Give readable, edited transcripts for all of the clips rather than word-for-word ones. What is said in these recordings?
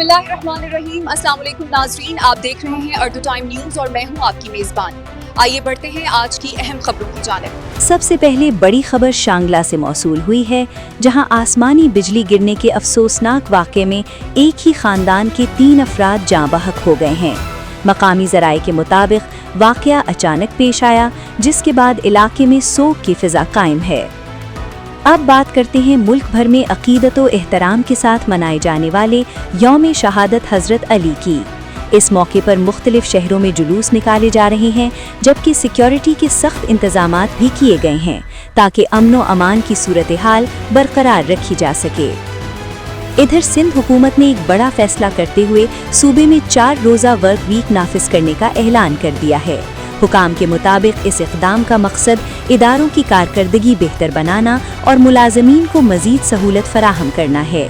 बिस्मिल्लाहिर्रहमानिर्रहीम। अस्सलाम वालेकुम नाज़रीन, आप देख रहे हैं अर्दू टाइम न्यूज़ और मैं हूं आपकी मेज़बान। आइए बढ़ते हैं आज की अहम खबरों की जानिब। सबसे पहले बड़ी खबर शांगला से मौसूल हुई है, जहां आसमानी बिजली गिरने के अफसोसनाक वाक़े में एक ही खानदान के 3 अफराद जाँ बहक हो गए हैं। मकामी ज़राए के मुताबिक वाक़या अचानक पेश आया, जिसके बाद इलाके में सोग की फ़िज़ा कायम है। अब बात करते हैं मुल्क भर में अक़ीदत व एहतराम के साथ मनाए जाने वाले यौम शहादत हज़रत अली की। इस मौके पर मुख्तलिफ शहरों में जुलूस निकाले जा रहे हैं, जबकि सिक्योरिटी के सख्त इंतज़ामात भी किए गए हैं ताकि अमन व अमान की सूरत हाल बरकरार रखी जा सके। इधर सिंध हुकूमत ने एक बड़ा फैसला करते हुए सूबे में 4 रोज़ा वर्क वीक नाफिज करने का ऐलान कर दिया है। हुकाम के मुताबिक इस इक़दाम का मकसद इदारों की कारकर्दगी बेहतर बनाना और मुलाजमीन को मज़ीद सहूलत फराहम करना है।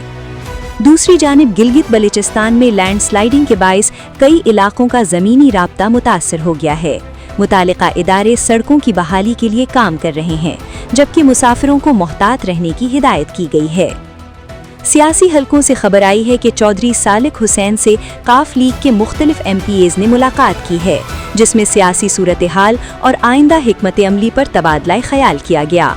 दूसरी जानिब गिलगित बलूचिस्तान में लैंडस्लाइडिंग के बाइस कई इलाकों का ज़मीनी राब्ता मुतासर हो गया है। मुतालिका इदारे सड़कों की बहाली के लिए काम कर रहे हैं, जबकि मुसाफिरों को मोहतात रहने की हिदायत की गई है। सियासी हलकों से खबर आई है कि चौधरी सालिक हुसैन से काफ लीग के मुख्तलिफ MPAs ने मुलाकात की है, जिसमें सियासी सूरत हाल और आइंदा हिकमत अमली पर तबादला ख्याल किया गया।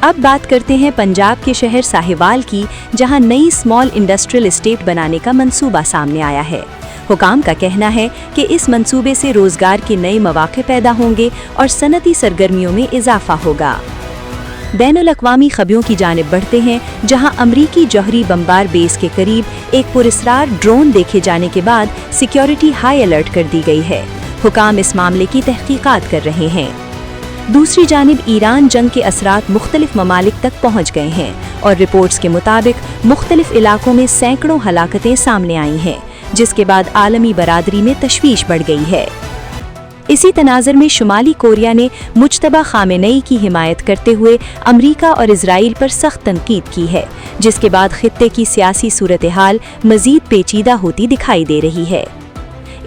अब बात करते हैं पंजाब के शहर साहिवाल की, जहां नई स्मॉल इंडस्ट्रियल एस्टेट बनाने का मंसूबा सामने आया है। हुकाम का कहना है कि इस मंसूबे से रोजगार के नए मौके पैदा होंगे और सनती सरगर्मियों में इजाफा होगा। बैनुल अक़वामी खबरों की जानिब बढ़ते हैं, जहां अमरीकी जौहरी बमबार बेस के करीब एक पुरस्रार ड्रोन देखे जाने के बाद सिक्योरिटी हाई अलर्ट कर दी गई है। हुकाम इस मामले की तहकीकात कर रहे हैं। दूसरी जानिब ईरान जंग के असरात मुख्तलिफ ममालिक तक पहुँच गए हैं और रिपोर्ट्स के मुताबिक मुख्तलिफ इलाकों में सैकड़ों हलाकतें सामने आई हैं, जिसके बाद आलमी बरादरी में तशवीश बढ़ गई है। इसी तनाज़र में शुमाली कोरिया ने मुज्तबा खामेनेई की हिमायत करते हुए अमरीका और इजराइल पर सख्त तनकीद की है, जिसके बाद खित्ते की सियासी सूरत हाल मज़ीद पेचीदा होती दिखाई दे रही है।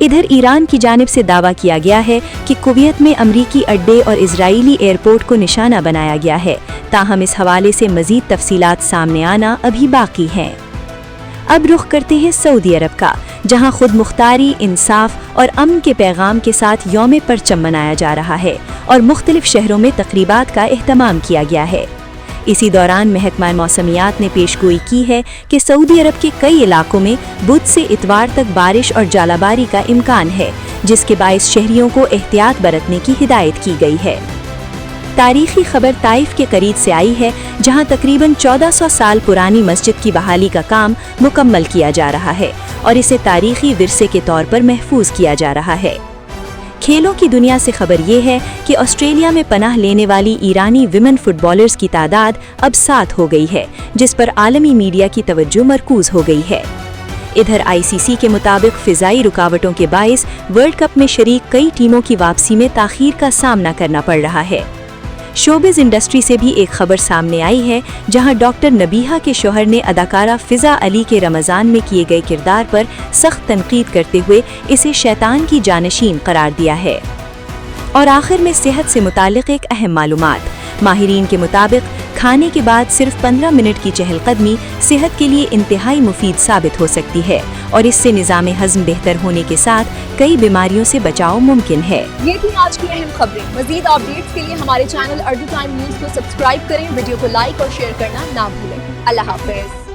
इधर ईरान की जानिब से दावा किया गया है कि कुवैत में अमरीकी अड्डे और इजरायली एयरपोर्ट को निशाना बनाया गया है, ताहम इस हवाले से मज़ीद तफसीलात सामने आना अभी बाकी हैं। अब रुख करते हैं सऊदी अरब का, जहां खुद मुख्तारी, इंसाफ और अमन के पैगाम के साथ यौम परचम मनाया जा रहा है और मुख्तलिफ शहरों में तकरीबात का एहतमाम किया गया है। इसी दौरान महकमा मौसमियात ने पेशगोई की है कि सऊदी अरब के कई इलाकों में बुध से इतवार तक बारिश और जालाबारी का इम्कान है, जिसके बाइस शहरियों को एहतियात बरतने की हिदायत की गई है। तारीखी खबर ताइफ के करीब से आई है, जहां तकरीबन 1400 साल पुरानी मस्जिद की बहाली का काम मुकम्मल किया जा रहा है और इसे तारीखी विरसे के तौर पर महफूज किया जा रहा है। खेलों की दुनिया से खबर ये है कि ऑस्ट्रेलिया में पनाह लेने वाली ईरानी विमेन फुटबॉलर्स की तादाद अब 7 हो गई है, जिस पर आलमी मीडिया की तवज्जो मरकूज हो गई है। इधर ICC के मुताबिक फ़िज़ाई रुकावटों के बाइस वर्ल्ड कप में शरीक कई टीमों की वापसी में ताख़ीर का सामना करना पड़ रहा है। शोबिज़ इंडस्ट्री से भी एक खबर सामने आई है, जहां डॉक्टर नबीहा के शौहर ने अदाकारा फ़िज़ा अली के रमज़ान में किए गए किरदार पर सख्त तनकीद करते हुए इसे शैतान की जानशीन करार दिया है। और आखिर में सेहत से मुतालिक एक अहम मालूमात। माहिरीन के मुताबिक खाने के बाद सिर्फ 15 मिनट की चहलकदमी सेहत के लिए इंतहाई मुफीद साबित हो सकती है और इससे निज़ाम हज़म बेहतर होने के साथ कई बीमारियों से बचाव मुमकिन है। ये थी आज की अहम खबरें। मज़ीद अपडेट्स के लिए हमारे चैनल अर्दू टाइम न्यूज़ को सब्सक्राइब करें, वीडियो को लाइक और शेयर करना ना भूलें। अल्लाह हाफ़िज़।